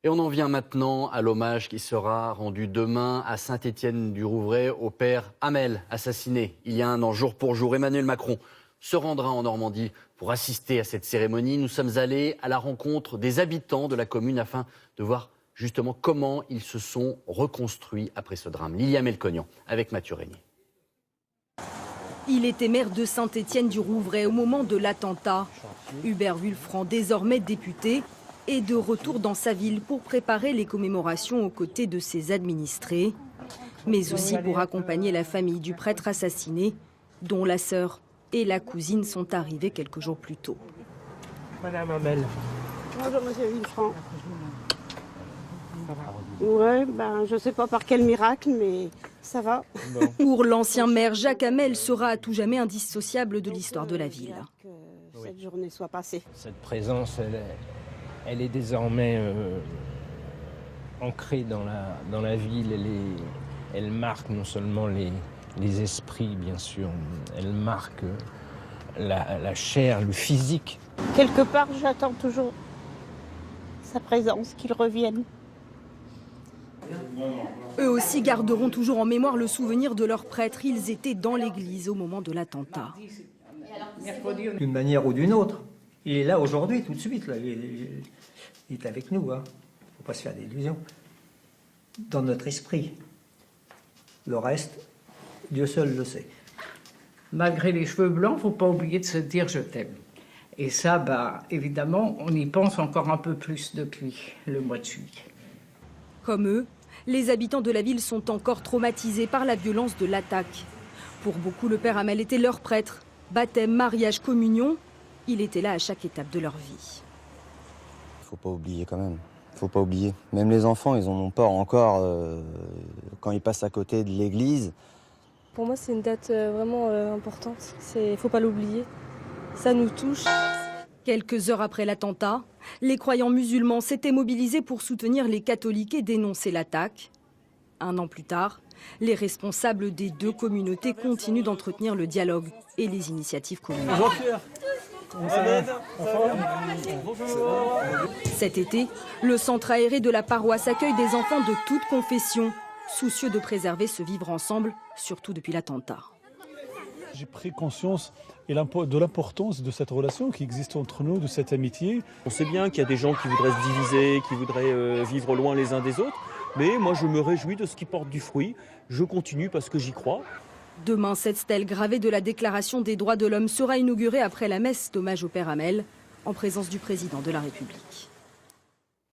Et on en vient maintenant à l'hommage qui sera rendu demain à Saint-Étienne-du-Rouvray au père Hamel, assassiné il y a un an, jour pour jour. Emmanuel Macron se rendra en Normandie pour assister à cette cérémonie. Nous sommes allés à la rencontre des habitants de la commune afin de voir justement comment ils se sont reconstruits après ce drame. Lilia Melconian avec Mathieu Régnier. Il était maire de Saint-Étienne-du-Rouvray au moment de l'attentat. Hubert Wulfranc, désormais député, est de retour dans sa ville pour préparer les commémorations aux côtés de ses administrés, mais aussi pour accompagner la famille du prêtre assassiné, dont la sœur et la cousine sont arrivées quelques jours plus tôt. Madame Hamel. Bonjour monsieur Wulfranc. Ouais, je ne sais pas par quel miracle, mais ça va. Bon. Pour l'ancien maire, Jacques Hamel sera à tout jamais indissociable de l'histoire de la ville. Que cette journée soit passée. Cette présence, elle est désormais ancrée dans la ville. Elle marque non seulement les esprits, bien sûr, elle marque la chair, le physique. Quelque part, j'attends toujours sa présence, qu'il revienne. Eux aussi garderont toujours en mémoire le souvenir de leur prêtre. Ils étaient dans l'église au moment de l'attentat. D'une manière ou d'une autre. Il est là aujourd'hui, tout de suite. Là. Il est avec nous. Hein. Faut pas se faire d'illusions. Dans notre esprit. Le reste, Dieu seul le sait. Malgré les cheveux blancs, faut pas oublier de se dire je t'aime. Et ça, évidemment, on y pense encore un peu plus depuis le mois de juillet. Comme eux, les habitants de la ville sont encore traumatisés par la violence de l'attaque. Pour beaucoup, le père Hamel était leur prêtre. Baptême, mariage, communion, il était là à chaque étape de leur vie. Faut pas oublier quand même. Faut pas oublier. Même les enfants, ils en ont peur encore quand ils passent à côté de l'église. Pour moi, c'est une date vraiment importante. Faut pas l'oublier. Ça nous touche. Quelques heures après l'attentat, les croyants musulmans s'étaient mobilisés pour soutenir les catholiques et dénoncer l'attaque. Un an plus tard, les responsables des deux communautés continuent d'entretenir le dialogue et les initiatives communes. Cet été, le centre aéré de la paroisse accueille des enfants de toutes confessions, soucieux de préserver ce vivre ensemble, surtout depuis l'attentat. J'ai pris conscience de l'importance de cette relation qui existe entre nous, de cette amitié. On sait bien qu'il y a des gens qui voudraient se diviser, qui voudraient vivre loin les uns des autres. Mais moi, je me réjouis de ce qui porte du fruit. Je continue parce que j'y crois. Demain, cette stèle gravée de la Déclaration des droits de l'homme sera inaugurée après la messe d'hommage au père Hamel, en présence du président de la République.